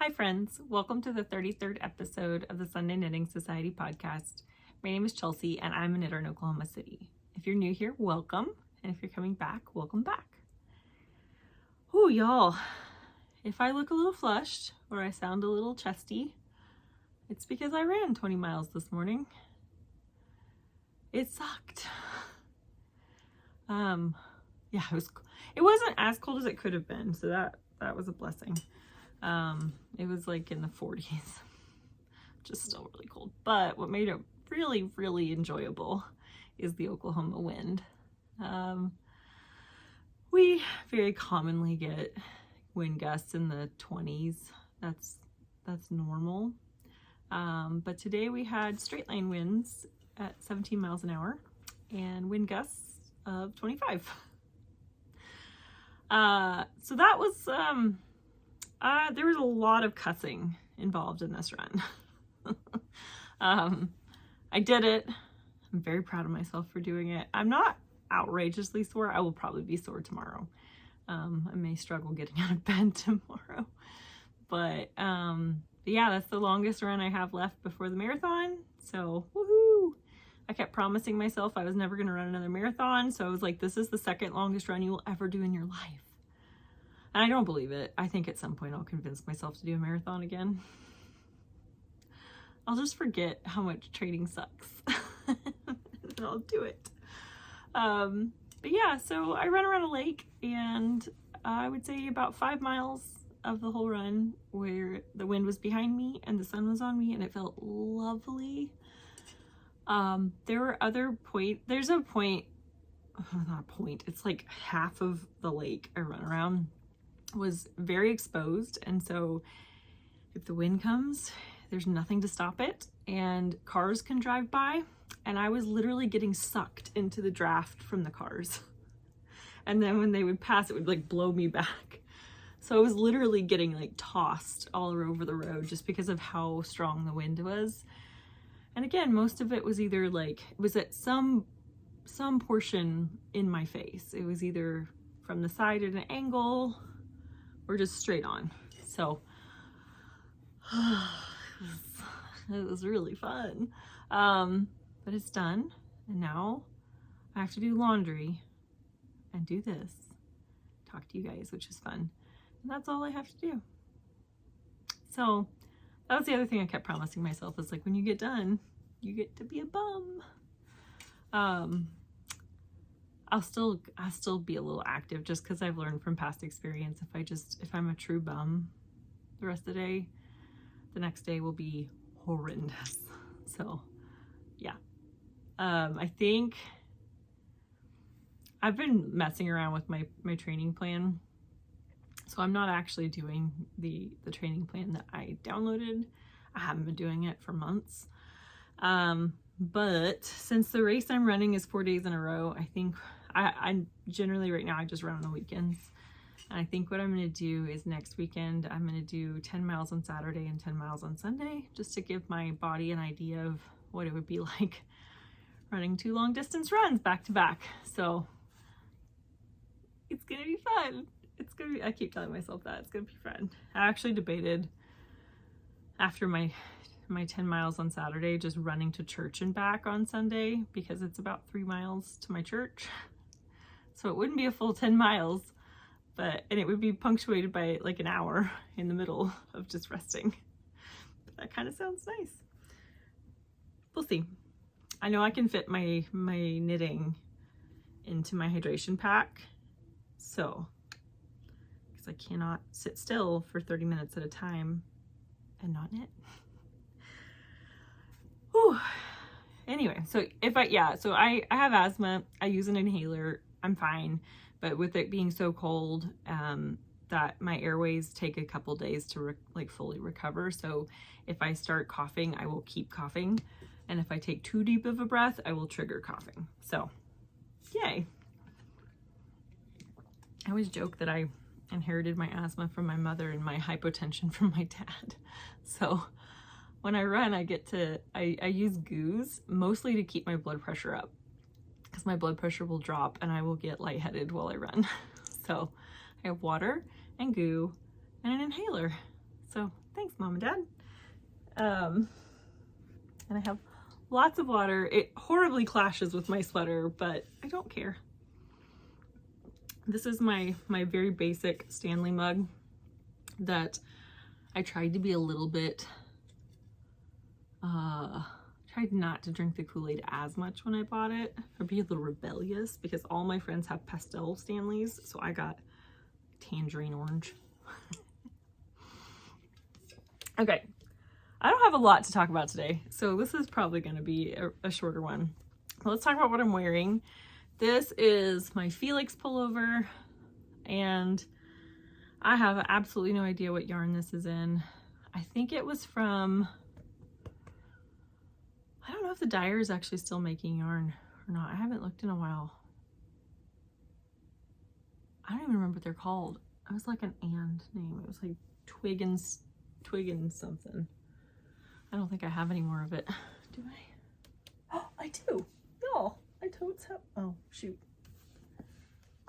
Hi friends, welcome to the 33rd episode of the Sunday Knitting Society podcast. My name is Chelsea and I'm a knitter in Oklahoma City. If you're new here, welcome. And if you're coming back, welcome back. Ooh, y'all, if I look a little flushed or I sound a little chesty, it's because I ran 20 miles this morning. It sucked. Yeah, it wasn't as cold as it could have been, so that was a blessing. It was like in the 40s, just still really cold. But what made it really, really enjoyable is the Oklahoma wind. We very commonly get wind gusts in the 20s. That's normal. But today we had straight line winds at 17 miles an hour and wind gusts of 25. So that was, there was a lot of cussing involved in this run. I did it. I'm very proud of myself for doing it. I'm not outrageously sore. I will probably be sore tomorrow. I may struggle getting out of bed tomorrow. But yeah, that's the longest run I have left before the marathon. So, woohoo! I kept promising myself I was never going to run another marathon. So I was like, this is the second longest run you will ever do in your life. And I don't believe it. I think at some point I'll convince myself to do a marathon again. I'll just forget how much training sucks. And I'll do it. But yeah, so I ran around a lake, and I would say about 5 miles of the whole run where the wind was behind me and the sun was on me, and it felt lovely. There were there's a point, not a point, it's like half of the lake I run around was very exposed, and so if the wind comes, there's nothing to stop it, and cars can drive by, and I was literally getting sucked into the draft from the cars. And then when they would pass, it would like blow me back. So I was literally getting like tossed all over the road just because of how strong the wind was. And again, most of it was either like, it was at some portion in my face. It was either from the side at an angle or just straight on. So it was really fun. But it's done. And now I have to do laundry and do this, talk to you guys, which is fun. And that's all I have to do. So that was the other thing I kept promising myself, is like, when you get done, you get to be a bum. I'll still be a little active just because I've learned from past experience. If I'm a true bum the rest of the day, the next day will be horrendous. So yeah. I think I've been messing around with my training plan. So I'm not actually doing the training plan that I downloaded. I haven't been doing it for months. But since the race I'm running is 4 days in a row, I think I generally right now I just run on the weekends. And I think what I'm going to do is next weekend I'm going to do 10 miles on Saturday and 10 miles on Sunday, just to give my body an idea of what it would be like running 2 long distance runs back to back. So it's going to be fun. I keep telling myself that it's going to be fun. I actually debated after my 10 miles on Saturday just running to church and back on Sunday, because it's about 3 miles to my church. So it wouldn't be a full 10 miles, and it would be punctuated by like an hour in the middle of just resting. But that kind of sounds nice. We'll see. I know I can fit my knitting into my hydration pack. So, because I cannot sit still for 30 minutes at a time and not knit. Whew. Anyway, so I have asthma. I use an inhaler. I'm fine. But with it being so cold, that my airways take a couple days to fully recover. So if I start coughing, I will keep coughing. And if I take too deep of a breath, I will trigger coughing. So, yay. I always joke that I inherited my asthma from my mother and my hypotension from my dad. So when I run, I use goos mostly to keep my blood pressure up, because my blood pressure will drop and I will get lightheaded while I run. So I have water and goo and an inhaler. So Thanks, Mom and Dad. And I have lots of water. It horribly clashes with my sweater, but I don't care. This is my very basic Stanley mug that I tried to be a little bit, tried not to drink the Kool-Aid as much when I bought it, or be a little rebellious, because all my friends have pastel Stanleys, so I got tangerine orange. Okay, I don't have a lot to talk about today, so this is probably going to be a shorter one. Let's talk about what I'm wearing. This is my Felix pullover, and I have absolutely no idea what yarn this is in. I think it was from, I don't know if the dyer is actually still making yarn or not. I haven't looked in a while. I don't even remember what they're called. It was like an and name. It was like Twig and something. I don't think I have any more of it. Do I? Oh, I do. Y'all, I totes have. Oh, shoot.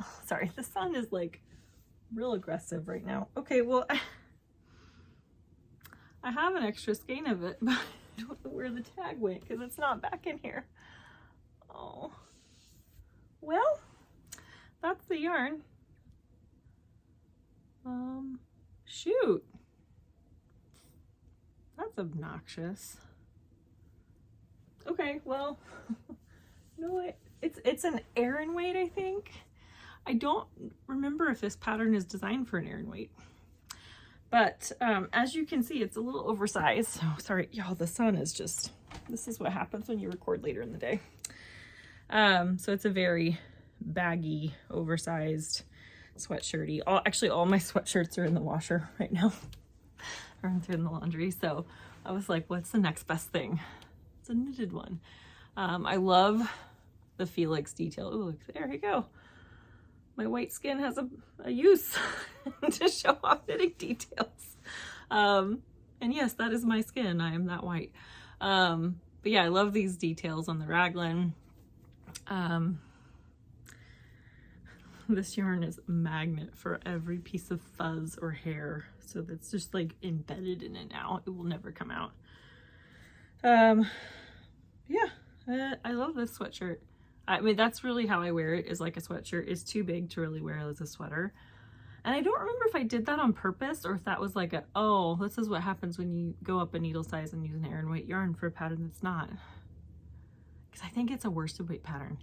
Oh, sorry, the sun is like real aggressive right now. Okay, well, I have an extra skein of it, but I don't know where the tag went because it's not back in here. Oh, well, that's the yarn. Shoot. That's obnoxious. Okay, well, you know what? It's an Aran weight, I think. I don't remember if this pattern is designed for an Aran weight. But as you can see, it's a little oversized. So sorry, y'all, the sun is just, this is what happens when you record later in the day. So it's a very baggy, oversized sweatshirty. Actually, all my sweatshirts are in the washer right now. Or through in the laundry. So I was like, what's the next best thing? It's a knitted one. I love the Felix detail. Ooh, look, there you go. My white skin has a use to show off knitting details. And yes, that is my skin. I am that white. But yeah, I love these details on the raglan. This yarn is a magnet for every piece of fuzz or hair. So that's just like embedded in it now. It will never come out. Yeah, I love this sweatshirt. I mean, that's really how I wear it, is like a sweatshirt. It's too big to really wear as a sweater. And I don't remember if I did that on purpose or if that was like oh, this is what happens when you go up a needle size and use an Aran weight yarn for a pattern that's not. Because I think it's a worsted weight pattern.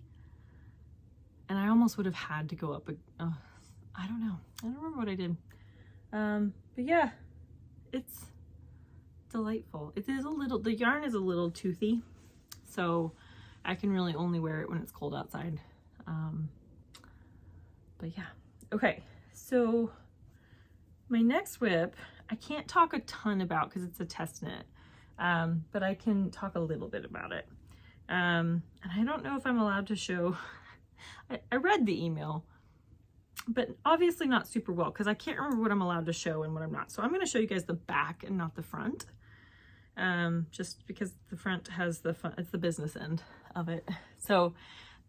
And I almost would have had to go up I don't know. I don't remember what I did. But yeah, it's delightful. It is the yarn is a little toothy, so I can really only wear it when it's cold outside. But yeah. Okay, so my next whip, I can't talk a ton about because it's a test knit, but I can talk a little bit about it. And I don't know if I'm allowed to show, I read the email, but obviously not super well because I can't remember what I'm allowed to show and what I'm not. So I'm going to show you guys the back and not the front, just because the front has it's the business end of it. So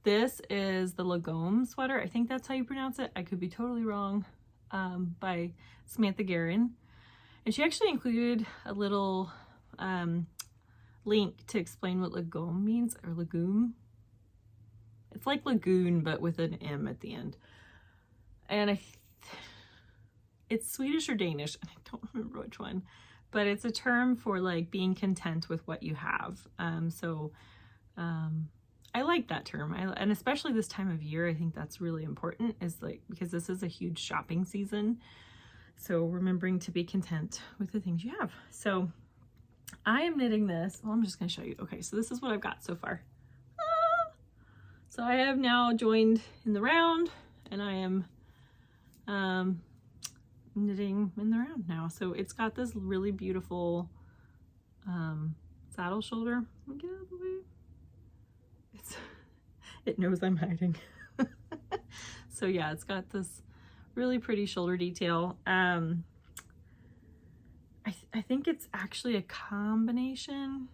this is the Lagome sweater. I think that's how you pronounce it. I could be totally wrong, by Samantha Guerin. And she actually included a little link to explain what Lagome means, or legume. It's like lagoon, but with an M at the end. And it's Swedish or Danish, I don't remember which one, but it's a term for like being content with what you have. I like that term. And especially this time of year, I think that's really important, is like, because this is a huge shopping season. So remembering to be content with the things you have. So I am knitting this. Well, I'm just going to show you. Okay, so this is what I've got so far. So I have now joined in the round, and I am knitting in the round now. So it's got this really beautiful saddle shoulder. Get out of the way. It knows I'm hiding. So yeah, it's got this really pretty shoulder detail. I think it's actually a combination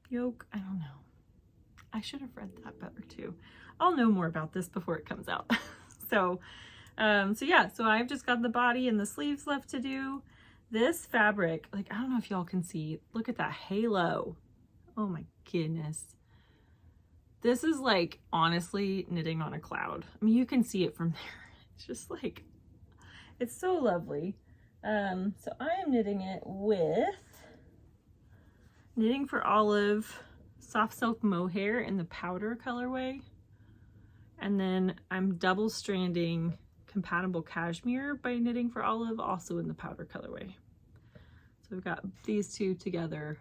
yoke. I don't know. I should have read that better too. I'll know more about this before it comes out. So yeah, so I've just got the body and the sleeves left to do. This fabric, like, I don't know if y'all can see, look at that halo. Oh my goodness. This is like honestly knitting on a cloud. I mean, you can see it from there. It's just like, it's so lovely. So I am knitting it with Knitting for Olive soft silk mohair in the powder colorway. And then I'm double stranding compatible cashmere by Knitting for Olive, also in the powder colorway. So we've got these two together,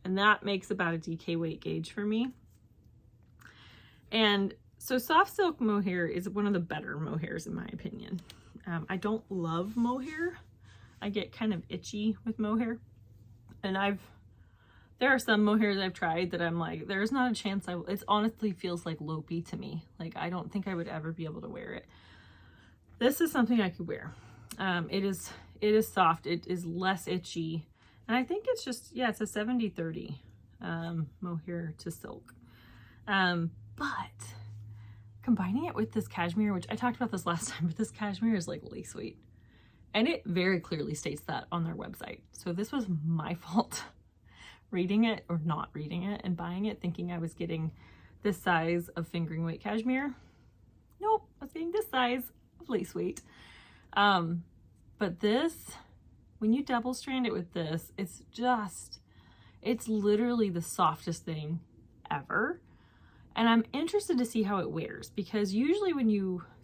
and that makes about a DK weight gauge for me. And so soft silk mohair is one of the better mohairs in my opinion. I don't love mohair. I get kind of itchy with mohair, and there are some mohairs I've tried that I'm like, there's not a chance it honestly feels like lopey to me. Like, I don't think I would ever be able to wear it. This is something I could wear. It is soft. It is less itchy. And I think it's just, yeah, it's a 70-30 mohair to silk. But combining it with this cashmere, which I talked about this last time, but this cashmere is like lace weight. And it very clearly states that on their website. So this was my fault. Reading it or not reading it and buying it thinking I was getting this size of fingering weight cashmere. Nope, I was getting this size of lace weight. But this, when you double strand it with this, it's literally the softest thing ever. And I'm interested to see how it wears, because usually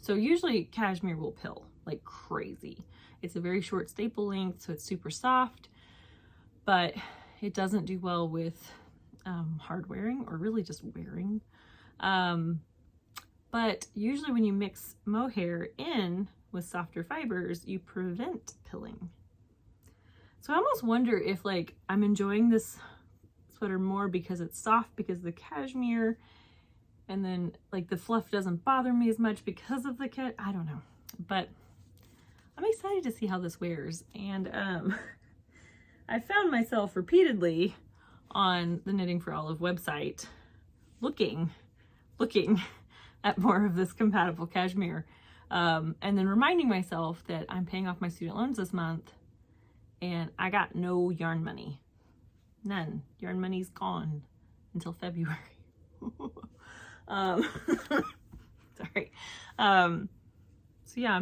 usually cashmere will pill like crazy. It's a very short staple length, so it's super soft, but it doesn't do well with hard wearing or really just wearing. But usually when you mix mohair in with softer fibers, you prevent pilling. So I almost wonder if like I'm enjoying this sweater more because it's soft because of the cashmere, and then like the fluff doesn't bother me as much because of the I don't know. But I'm excited to see how this wears. And I found myself repeatedly on the Knitting for Olive website looking at more of this compatible cashmere, and then reminding myself that I'm paying off my student loans this month and I got no yarn money. None. Yarn money's gone until February. Sorry. So yeah,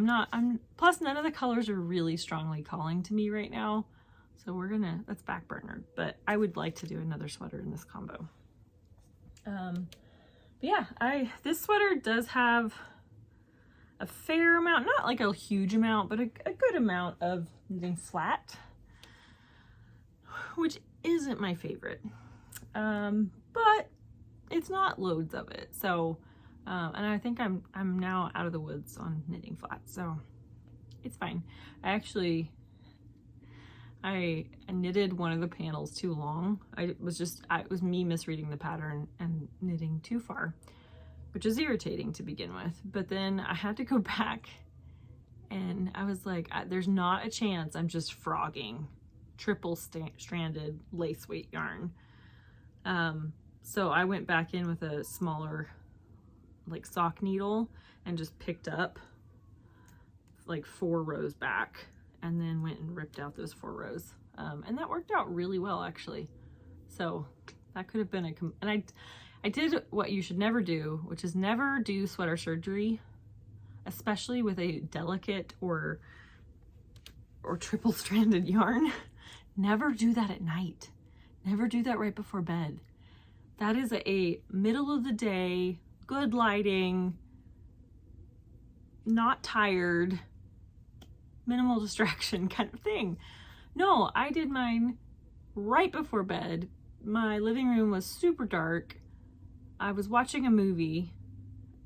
plus none of the colors are really strongly calling to me right now. So that's back burner, but I would like to do another sweater in this combo. But yeah, this sweater does have a fair amount, not like a huge amount, but a good amount of knitting flat, which isn't my favorite. But it's not loads of it. So, and I think I'm now out of the woods on knitting flat, so it's fine. I knitted one of the panels too long. It was me misreading the pattern and knitting too far, which is irritating to begin with. But then I had to go back and I was like, there's not a chance I'm just frogging triple stranded lace weight yarn. So I went back in with a smaller like sock needle and just picked up like 4 rows back, and then went and ripped out those 4 rows. And that worked out really well, actually. So that could have been and I did what you should never do, which is never do sweater surgery, especially with a delicate or triple stranded yarn. Never do that at night. Never do that right before bed. That is a middle of the day, good lighting, not tired, minimal distraction kind of thing. No, I did mine right before bed. My living room was super dark. I was watching a movie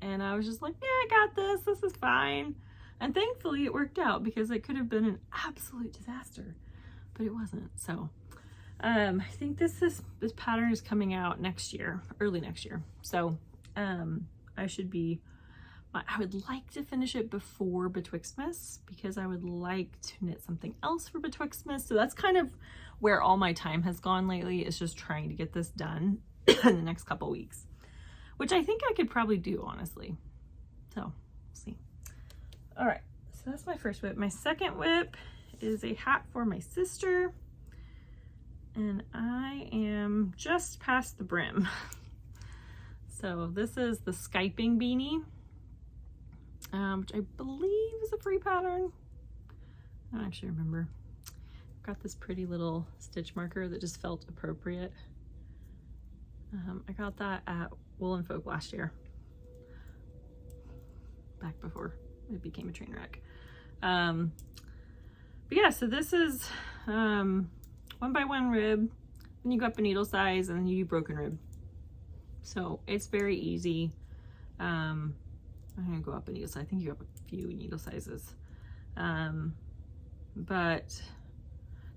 and I was just like, yeah, I got this. This is fine. And thankfully it worked out, because it could have been an absolute disaster, but it wasn't. So I think this pattern is coming out next year, early next year. So I would like to finish it before Betwixtmas, because I would like to knit something else for Betwixtmas. So that's kind of where all my time has gone lately, is just trying to get this done in the next couple weeks, which I think I could probably do, honestly. So we'll see. All right, so that's my first whip. My second whip is a hat for my sister, and I am just past the brim. So this is the Skyping beanie, which I believe is a free pattern. I don't actually remember. I've got this pretty little stitch marker that just felt appropriate. I got that at Wool & Folk last year, back before it became a train wreck. But yeah, so this is 1x1 rib, then you go up a needle size, and then you do broken rib. So it's very easy. I'm gonna go up a needle size. I think you have a few needle sizes. But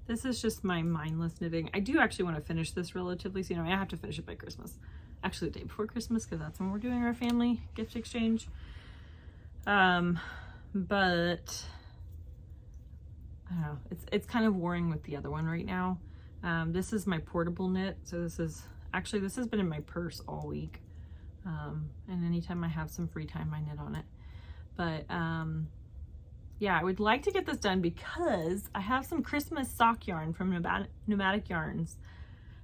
this is just my mindless knitting. I do actually want to finish this relatively soon. I mean, I have to finish it by Christmas. Actually, the day before Christmas, because that's when we're doing our family gift exchange. But I don't know, it's kind of warring with the other one right now. This is my portable knit. So this has been in my purse all week. And anytime I have some free time, I knit on it. But yeah, I would like to get this done because I have some Christmas sock yarn from Nomadic Yarns,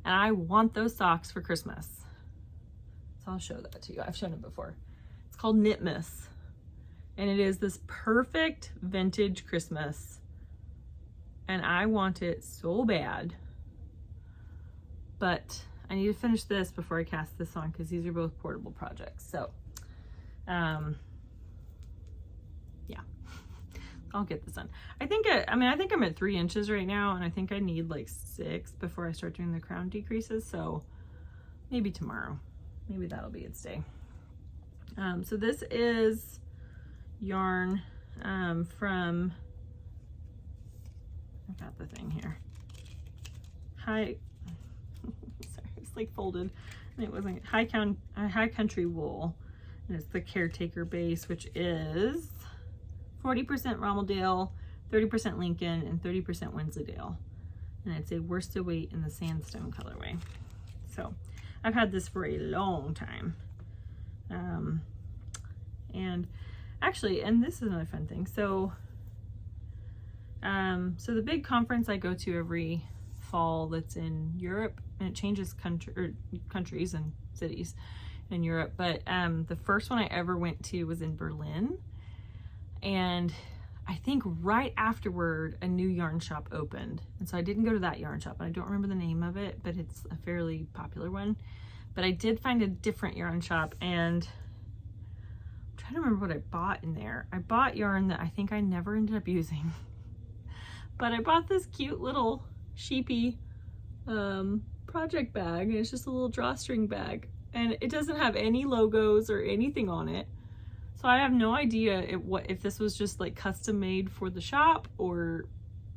and I want those socks for Christmas. So I'll show that to you. I've shown it before. It's called Knitmas, and it is this perfect vintage Christmas, and I want it so bad. But I need to finish this before I cast this on, because these are both portable projects. So yeah, I'll get this done. I think I'm at 3 inches right now, and I think I need like 6 before I start doing the crown decreases. So maybe tomorrow, maybe that'll be its day. So this is yarn from, I got the thing here. Sorry, it's like folded, and it wasn't High Country Wool, and it's the Caretaker base, which is 40% Rommeldale, 30% Lincoln, and 30% Wensleydale, and it's a worsted weight in the sandstone colorway. So I've had this for a long time, and actually, and this is another fun thing. So so the big conference I go to every fall that's in Europe, and it changes countries and cities in Europe, but the first one I ever went to was in Berlin, and I think right afterward a new yarn shop opened, and so I didn't go to that yarn shop, and I don't remember the name of it, but it's a fairly popular one. But I did find a different yarn shop, and I'm trying to remember what I bought in there. I bought yarn that I think I never ended up using, but I bought this cute little sheepy project bag, and it's just a little drawstring bag, and it doesn't have any logos or anything on it, so I have no idea if this was just like custom made for the shop or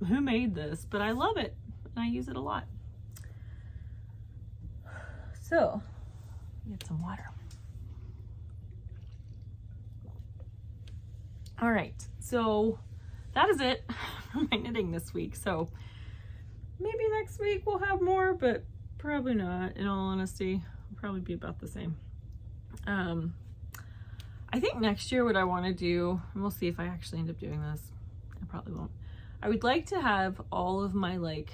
who made this, but I love it and I use it a lot. So get some water. All right, so that is it for my knitting this week. So maybe next week we'll have more, but probably not, in all honesty. It'll probably be about the same. I think next year what I want to do, and we'll see if I actually end up doing this, I probably won't. I would like to have all of my like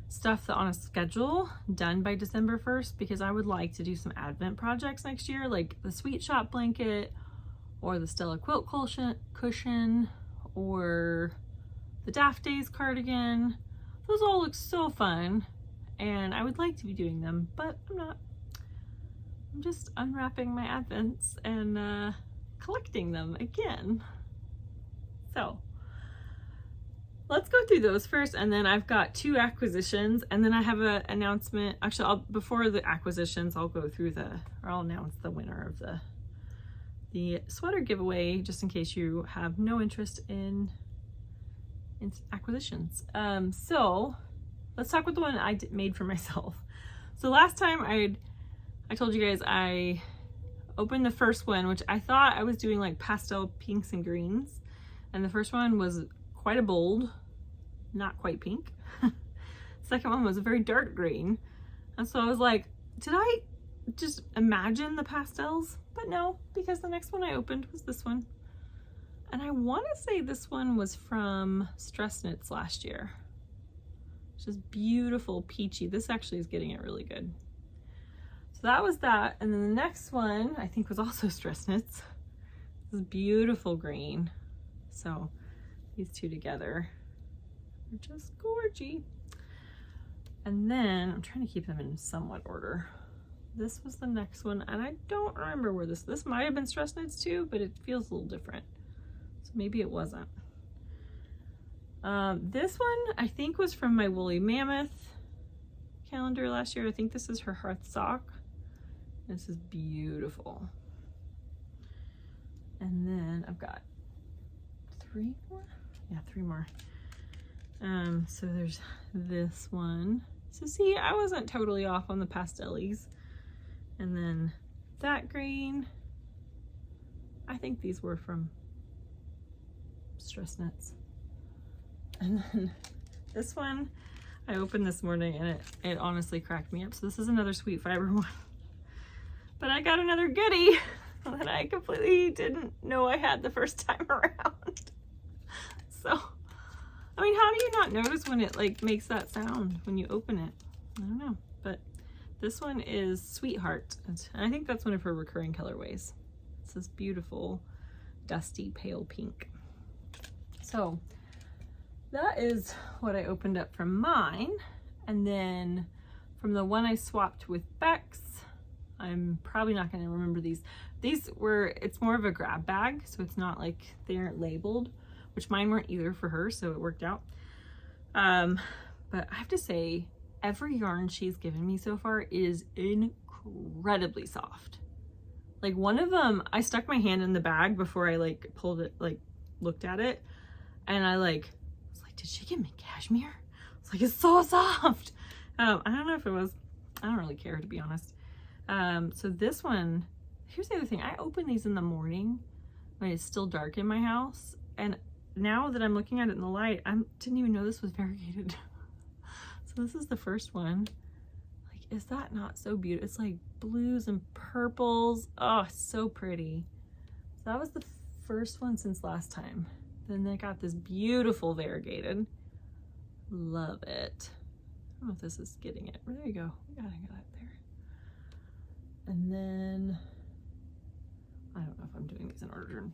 stuff on a schedule done by December 1st, because I would like to do some Advent projects next year, like the Sweet Shop blanket, or the Stella quilt cushion, or the Daft Days cardigan. Those all look so fun, and I would like to be doing them, but I'm not. I'm just unwrapping my Advents and collecting them again. So let's go through those first, and then I've got 2 acquisitions, and then I have an announcement. Actually, before the acquisitions, I'll go through I'll announce the winner of the sweater giveaway, just in case you have no interest in acquisitions. So let's talk about the one I made for myself. So last time I told you guys I opened the first one, which I thought I was doing like pastel pinks and greens, and the first one was quite a bold, not quite pink. Second one was a very dark green, and so I was like, did I just imagine the pastels? But no, because the next one I opened was this one. And I want to say this one was from Stress Knits last year. It's just beautiful, peachy. This actually is getting it really good. So that was that. And then the next one I think was also Stress Knits. This beautiful green. So these two together are just gorgy. And then I'm trying to keep them in somewhat order. This was the next one, and I don't remember where this might have been Stress Knits too, but it feels a little different. So maybe it wasn't. This one I think was from my Woolly Mammoth calendar last year. I think this is her Hearth Sock. This is beautiful. And then I've got 3 more? Yeah, 3 more. So there's this one. So see, I wasn't totally off on the pastellies. And then that green. I think these were from Stress Knits. And then this one I opened this morning and it honestly cracked me up. So this is another Sweet Fiber one. But I got another goodie that I completely didn't know I had the first time around. So, I mean, how do you not notice when it like makes that sound when you open it? I don't know, but this one is Sweetheart. And I think that's one of her recurring colorways. It's this beautiful, dusty, pale pink. So that is what I opened up from mine. And then from the one I swapped with Bex, I'm probably not going to remember these. These were, it's more of a grab bag, so it's not like they aren't labeled, which mine weren't either for her, so it worked out. But I have to say, every yarn she's given me so far is incredibly soft. Like one of them, I stuck my hand in the bag before I like pulled it, like looked at it, and I was like, did she give me cashmere? It's like, it's so soft. I don't know if it was, I don't really care, to be honest. So this one, here's the other thing. I open these in the morning when it's still dark in my house. And now that I'm looking at it in the light, I didn't even know this was variegated. So this is the first one. Like, is that not so beautiful? It's like blues and purples. Oh, so pretty. So that was the first one since last time. Then they got this beautiful variegated. Love it. I don't know if this is getting it. There you go. We got it there. And then, I don't know if I'm doing these in order,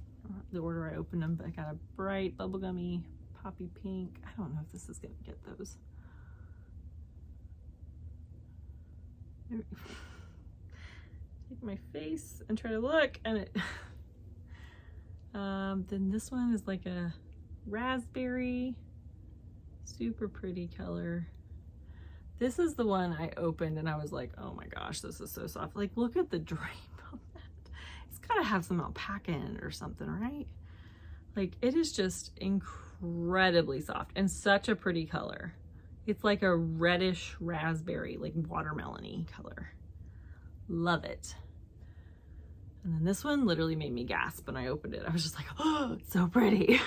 the order I opened them, but I got a bright bubblegummy poppy pink. I don't know if this is gonna get those. Take my face and try to look, and it, then this one is like a raspberry, super pretty color. This is the one I opened and I was like, oh my gosh, this is so soft. Like, look at the drape on that. It's gotta have some alpaca in it or something, right? Like, it is just incredibly soft and such a pretty color. It's like a reddish raspberry, like watermelon-y color. Love it. And then this one literally made me gasp when I opened it. I was just like, oh, it's so pretty.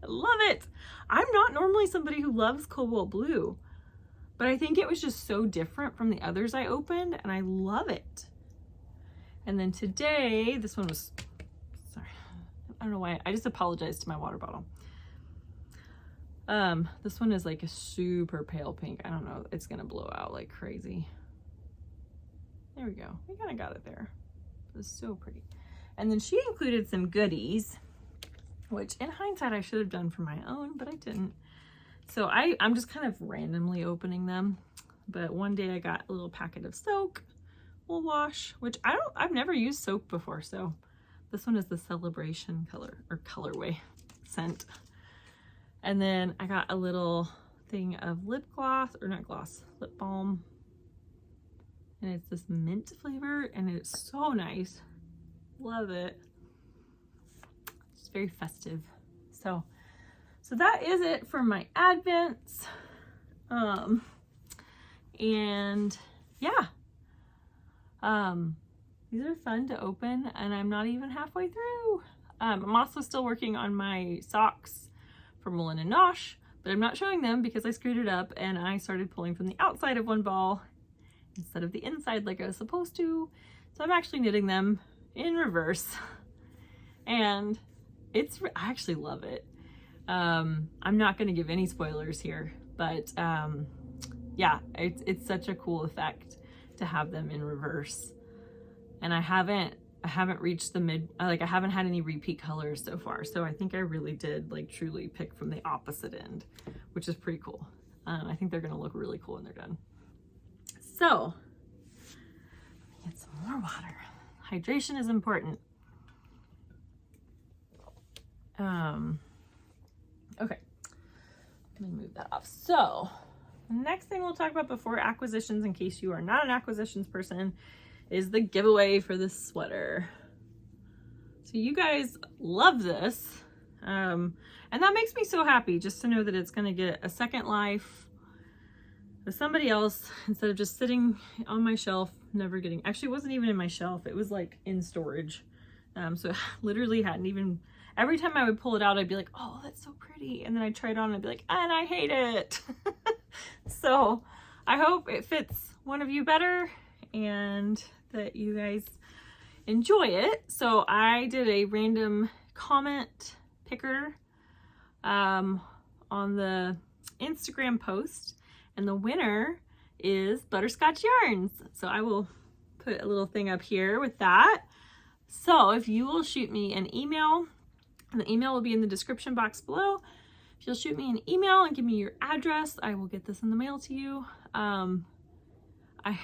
I love it. I'm not normally somebody who loves cobalt blue, but I think it was just so different from the others I opened, and I love it. And then today, this one was, sorry, I don't know why, I just apologized to my water bottle. This one is like a super pale pink. I don't know, it's gonna blow out like crazy. There we go, we kind of got it there. It was so pretty. And then she included some goodies, which in hindsight I should have done for my own, but I didn't. So I'm just kind of randomly opening them. But one day I got a little packet of soak, wool wash, which I've never used soap before. So this one is the Celebration color or colorway scent. And then I got a little thing of lip gloss, or not gloss, lip balm. And it's this mint flavor and it's so nice. Love it. It's very festive. So that is it for my advents. And yeah, these are fun to open and I'm not even halfway through. I'm also still working on my socks from Woolen and Nosh, but I'm not showing them because I screwed it up and I started pulling from the outside of one ball instead of the inside like I was supposed to. So I'm actually knitting them in reverse. And I actually love it. I'm not going to give any spoilers here, but yeah, it's such a cool effect to have them in reverse. And I haven't reached the I haven't had any repeat colors so far. So I think I really did like truly pick from the opposite end, which is pretty cool. I think they're going to look really cool when they're done. So let me get some more water. Hydration is important. Okay, let me move that off. So the next thing we'll talk about before acquisitions, in case you are not an acquisitions person, is the giveaway for this sweater. So you guys love this. And that makes me so happy just to know that it's going to get a second life with somebody else instead of just sitting on my shelf, never getting, actually it wasn't even in my shelf. It was like in storage. So it literally hadn't even, every time I would pull it out, I'd be like, oh, that's so pretty. And then I'd try it on and I'd be like, and I hate it. So I hope it fits one of you better and that you guys enjoy it. So I did a random comment picker on the Instagram post, and the winner is Butterscotch Yarns. So I will put a little thing up here with that. So if you will shoot me an email, and the email will be in the description box below. If you'll shoot me an email and give me your address, I will get this in the mail to you. I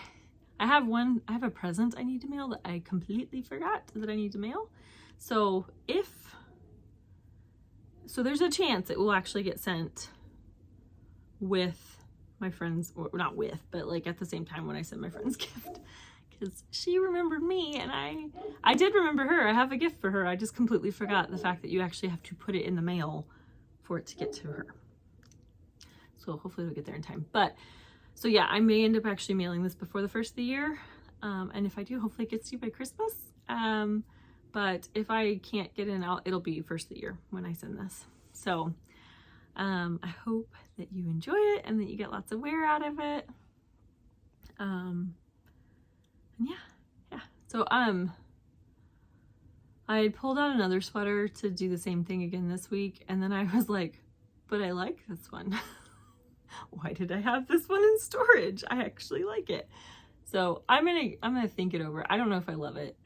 have a present I need to mail that I completely forgot that I need to mail. So there's a chance it will actually get sent with my friend's, or not with, but like at the same time when I send my friend's gift, because she remembered me and I did remember her. I have a gift for her. I just completely forgot the fact that you actually have to put it in the mail for it to get to her. So hopefully it'll get there in time. But so yeah, I may end up actually mailing this before the first of the year. And if I do, hopefully it gets to you by Christmas. But if I can't get it out, it'll be first of the year when I send this. So I hope that you enjoy it and that you get lots of wear out of it. And yeah. So I had pulled out another sweater to do the same thing again this week, and then I was like, but I like this one. Why did I have this one in storage? I actually like it. So I'm gonna think it over. I don't know if I love it.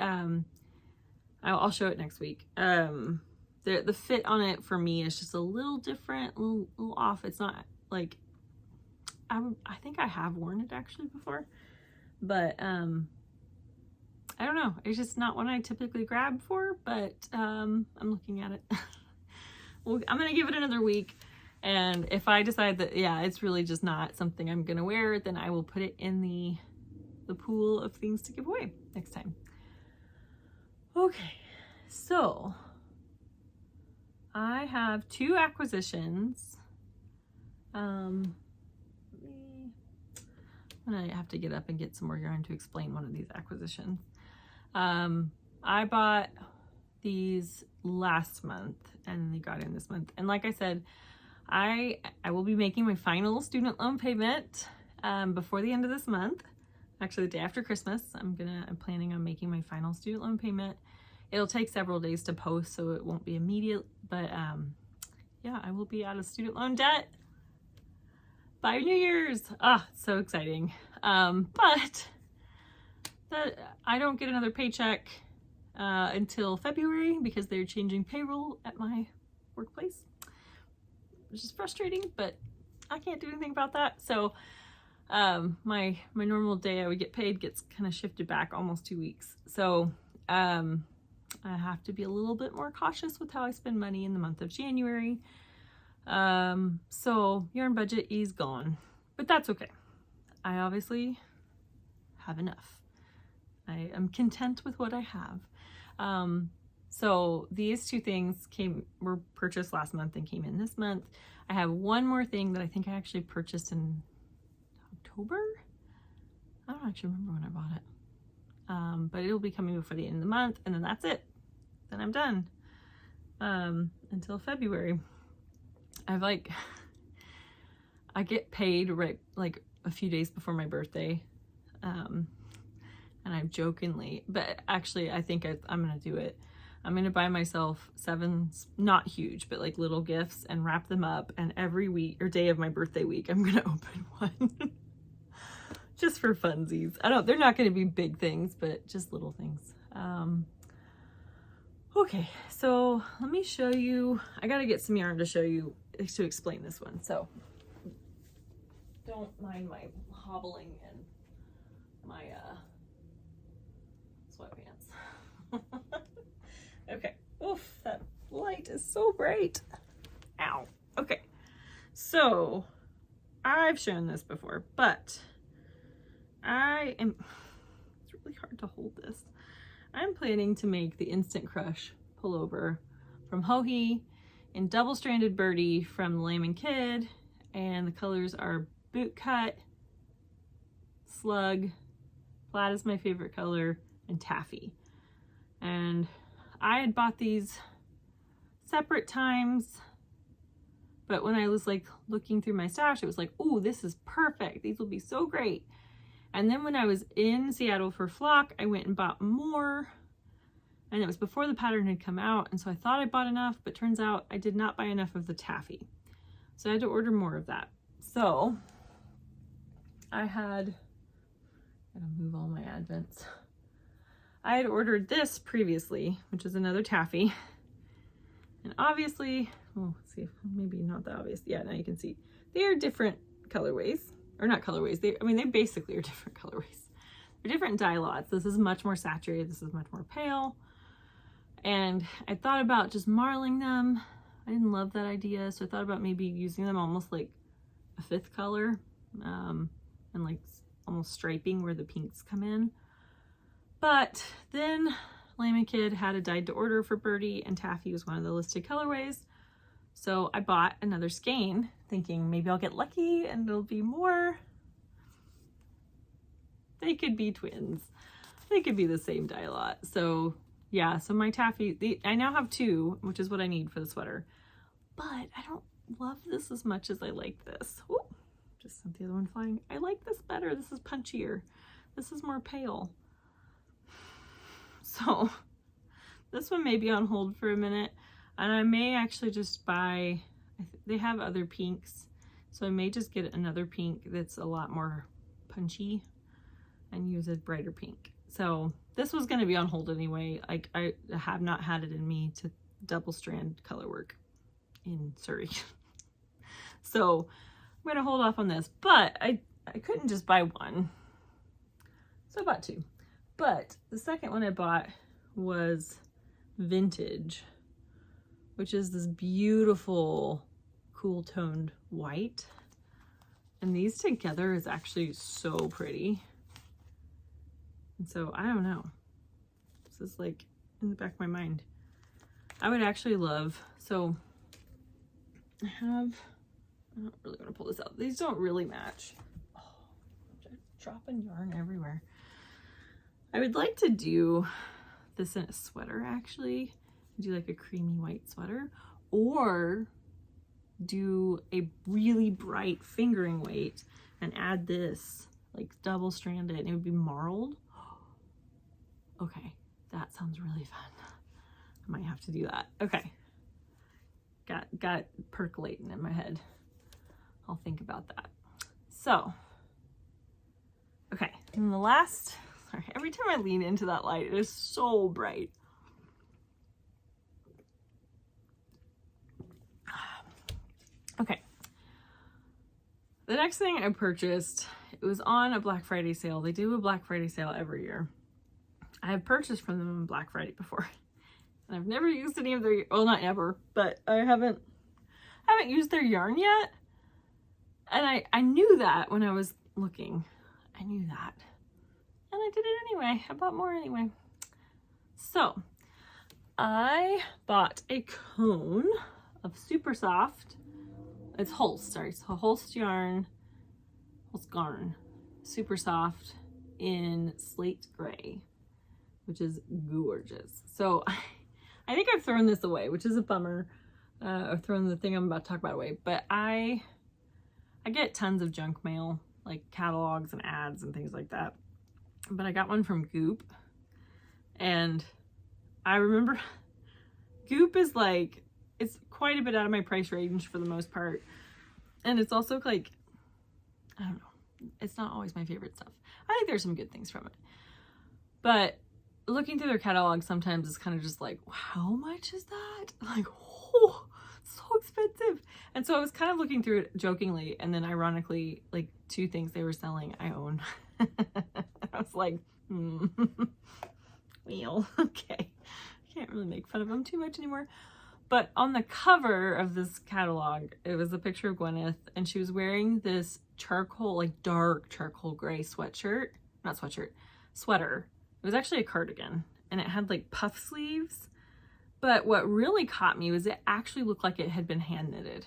I'll show it next week. The fit on it for me is just a little different, a little off. It's not like, I think I have worn it actually before, but I don't know. It's just not one I typically grab for, but I'm looking at it. Well, I'm gonna give it another week. And if I decide that, yeah, it's really just not something I'm gonna wear, then I will put it in the pool of things to give away next time. Okay, so I have 2 acquisitions. I'm gonna have to get up and get some more yarn to explain one of these acquisitions. I bought these last month and they got in this month. And like I said, I will be making my final student loan payment before the end of this month. Actually, the day after Christmas, I'm planning on making my final student loan payment. It'll take several days to post, so it won't be immediate, but yeah, I will be out of student loan debt by New Year's. Ah, so exciting. But I don't get another paycheck until February because they're changing payroll at my workplace, which is frustrating, but I can't do anything about that. So my normal day I would get paid gets kind of shifted back almost 2 weeks. So I have to be a little bit more cautious with how I spend money in the month of January. So yarn budget is gone, but that's okay. I obviously have enough. I am content with what I have. So these 2 things were purchased last month and came in this month. I have one more thing that I think I actually purchased in October. I don't actually remember when I bought it. But it'll be coming before the end of the month, and then that's it. Then I'm done. Until February. I get paid right like a few days before my birthday. And I've jokingly, but actually I think I'm gonna do it. I'm going to buy myself 7, not huge, but like little gifts and wrap them up. And every week or day of my birthday week, I'm going to open one just for funsies. They're not going to be big things, but just little things. Okay, so let me show you. I got to get some yarn to show you, to explain this one. So don't mind my hobbling and my sweatpants. Okay. Oof, that light is so bright. Ow. Okay. So I've shown this before, but it's really hard to hold this. I'm planning to make the Instant Crush pullover from Hohi in double-stranded birdie from Layman Kid, and the colors are boot cut, slug, plaid is my favorite color, and taffy. And I had bought these separate times, but when I was like looking through my stash, it was like, oh, this is perfect. These will be so great. And then when I was in Seattle for Flock, I went and bought more, and it was before the pattern had come out. And so I thought I bought enough, but turns out I did not buy enough of the taffy. So I had to order more of that. So I gotta move all my advents. I had ordered this previously, which is another taffy. And obviously, oh, let's see, maybe not that obvious. Yeah, now you can see they are different colorways. Or not colorways, they basically are different colorways. They're different dye lots. This is much more saturated, this is much more pale. And I thought about just marling them. I didn't love that idea, so I thought about maybe using them almost like a 5th color, and like almost striping where the pinks come in. But then Layman Kid had a dyed to order for Birdie, and taffy was one of the listed colorways. So I bought another skein thinking maybe I'll get lucky and it'll be more. They could be twins. They could be the same dye lot. So yeah, so my taffy, I now have 2, which is what I need for the sweater. But I don't love this as much as I like this. Ooh, just sent the other one flying. I like this better. This is punchier. This is more pale. So this one may be on hold for a minute. And I may actually just buy, they have other pinks, so I may just get another pink that's a lot more punchy and use a brighter pink. So this was going to be on hold anyway. Like, I have not had it in me to double strand color work in Surrey. So I'm going to hold off on this, but I couldn't just buy one. So I bought 2. But the second one I bought was Vintage, which is this beautiful cool toned white. And these together is actually so pretty. And so I don't know. This is like in the back of my mind. I would actually love, so I don't really want to pull this out. These don't really match. Oh, I'm dropping yarn everywhere. I would like to do this in a sweater actually. Do like a creamy white sweater, or do a really bright fingering weight and add this like double stranded, and it would be marled. Okay, that sounds really fun. I might have to do that. Okay, got it percolating in my head. I'll think about that. So okay, and the last, sorry, every time I lean into that light it is so bright. Okay, the next thing I purchased, it was on a Black Friday sale. They do a Black Friday sale every year. I have purchased from them on Black Friday before, and I've never used any of their, well, not ever, but I haven't used their yarn yet. And I knew that when I was looking. I knew that. And I did it anyway. I bought more anyway. So I bought a cone of super soft, it's Holst, sorry, so Holst yarn, Holst garn, super soft in slate gray, which is gorgeous. So I think I've thrown this away, which is a bummer. I've thrown the thing I'm about to talk about away, but I get tons of junk mail, like catalogs and ads and things like that. But I got one from Goop, and I remember Goop is like, it's quite a bit out of my price range for the most part. And it's also like, I don't know, it's not always my favorite stuff. I think there's some good things from it. But looking through their catalog sometimes it's kind of just like, how much is that? Like, oh, so expensive. And so I was kind of looking through it jokingly, and then ironically, like 2 things they were selling I own. I was like, well, okay. I can't really make fun of them too much anymore. But on the cover of this catalog, it was a picture of Gwyneth, and she was wearing this charcoal, like dark charcoal gray sweatshirt. Not sweatshirt, sweater. It was actually a cardigan, and it had like puff sleeves. But what really caught me was it actually looked like it had been hand knitted.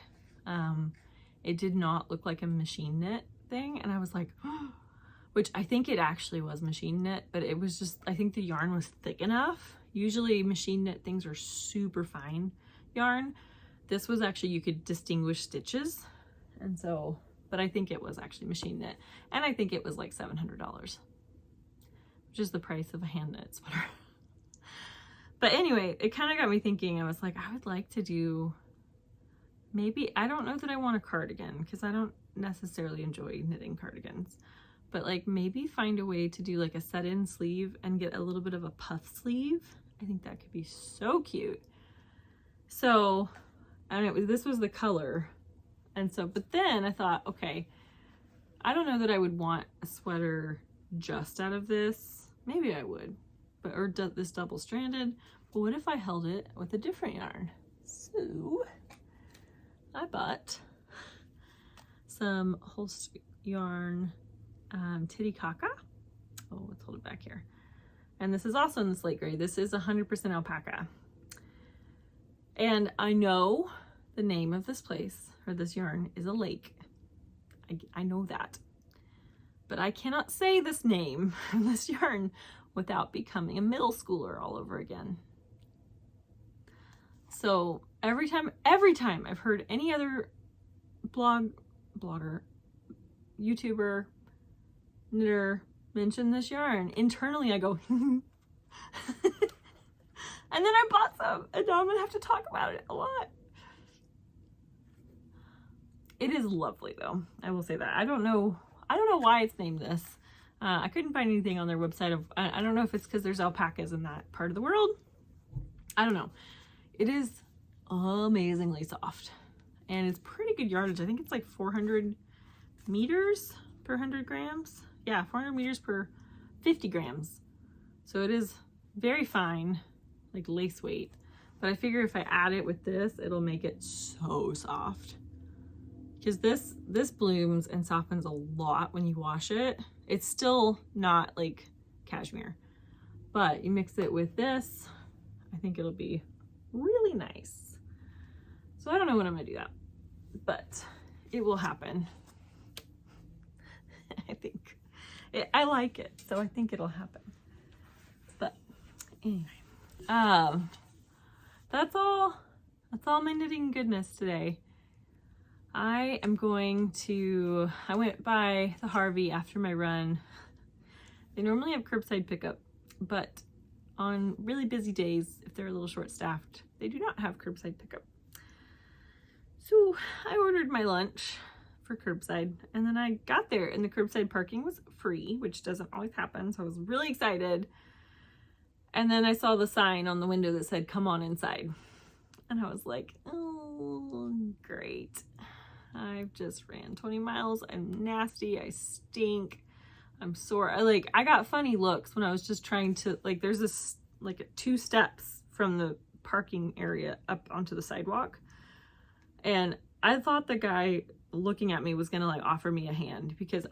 It did not look like a machine knit thing. And I was like, oh, which I think it actually was machine knit, but it was just, I think the yarn was thick enough. Usually machine knit things are super fine yarn. This was actually, you could distinguish stitches. And so, but I think it was actually machine knit. And I think it was like $700, which is the price of a hand knit sweater. But anyway, it kind of got me thinking. I was like, I would like to do maybe, I don't know that I want a cardigan because I don't necessarily enjoy knitting cardigans, but like maybe find a way to do like a set-in sleeve and get a little bit of a puff sleeve. I think that could be so cute. So, and this was the color. And so, but then I thought, okay, I don't know that I would want a sweater just out of this. Maybe I would. Or this double stranded, but what if I held it with a different yarn? So I bought some Holst yarn Titicaca. Oh, let's hold it back here. And this is also in the slate gray. This is 100% alpaca. And I know the name of this place, or this yarn, is a lake. I know that. But I cannot say this name of this yarn without becoming a middle schooler all over again. So every time I've heard any other blogger, YouTuber, knitter mention this yarn, internally I go, and then I bought some, and now I'm gonna have to talk about it a lot. It is lovely though, I will say that. I don't know why it's named this. I couldn't find anything on their website of, I don't know if it's because there's alpacas in that part of the world. I don't know. It is amazingly soft, and it's pretty good yardage. I think it's like 400 meters per 100 grams. Yeah, 400 meters per 50 grams. So it is very fine, like lace weight. But I figure if I add it with this, it'll make it so soft. Because this blooms and softens a lot when you wash it. It's still not like cashmere, but you mix it with this, I think it'll be really nice. So I don't know when I'm gonna do that, but it will happen. I like it, so I think it'll happen. But anyway, that's all my knitting goodness today. I went by the Harvey after my run. They normally have curbside pickup, but on really busy days, if they're a little short-staffed, they do not have curbside pickup. So I ordered my lunch for curbside, and then I got there and the curbside parking was free, which doesn't always happen, so I was really excited. And then I saw the sign on the window that said, "Come on inside." And I was like, oh, great. I've just ran 20 miles. I'm nasty. I stink. I'm sore. I got funny looks when I was just trying to, like, there's this, like, 2 steps from the parking area up onto the sidewalk. And I thought the guy looking at me was going to, like, offer me a hand, because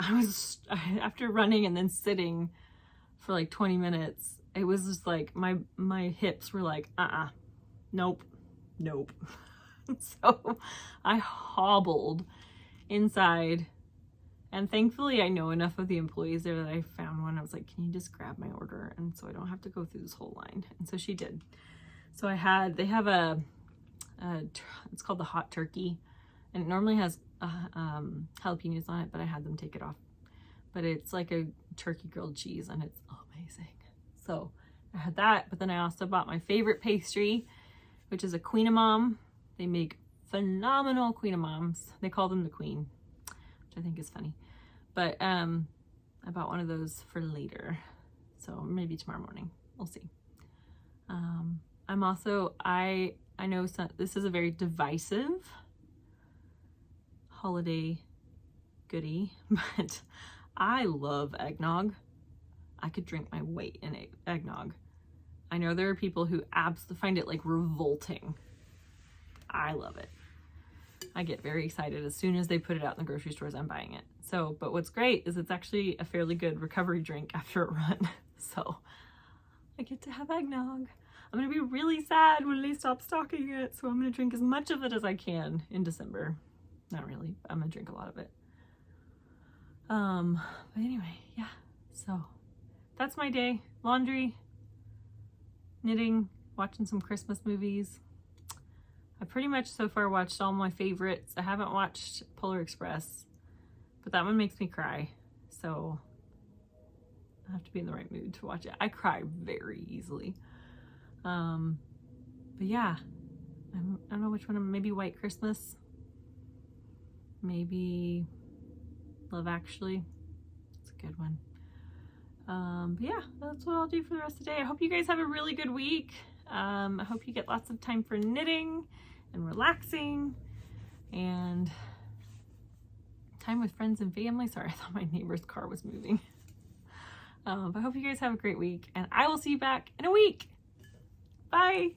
after running and then sitting for like 20 minutes, it was just like, my hips were like, nope. So I hobbled inside, and thankfully I know enough of the employees there that I found one. I was like, can you just grab my order, and so I don't have to go through this whole line? And so she did. So they have it's called the hot turkey, and it normally has jalapenos on it, but I had them take it off. But it's like a turkey grilled cheese, and it's amazing. So I had that, but then I also bought my favorite pastry, which is a Queen of Mom. They make phenomenal Queen of Moms. They call them the Queen, which I think is funny. But I bought one of those for later. So maybe tomorrow morning. We'll see. I'm also, I know this is a very divisive holiday goodie, but I love eggnog. I could drink my weight in eggnog. I know there are people who absolutely find it like revolting. I love it. I get very excited as soon as they put it out in the grocery stores. I'm buying it. So, but what's great is it's actually a fairly good recovery drink after a run. So I get to have eggnog. I'm going to be really sad when they stop stocking it. So I'm going to drink as much of it as I can in December. Not really. I'm going to drink a lot of it. But anyway, yeah. So that's my day. Laundry, knitting, watching some Christmas movies. I pretty much so far watched all my favorites. I haven't watched Polar Express, but that one makes me cry. So I have to be in the right mood to watch it. I cry very easily. But yeah, I don't know which one. Maybe White Christmas. Maybe Love Actually. It's a good one. But yeah, that's what I'll do for the rest of the day. I hope you guys have a really good week. I hope you get lots of time for knitting and relaxing and time with friends and family. Sorry, I thought my neighbor's car was moving. But I hope you guys have a great week, and I will see you back in a week. Bye.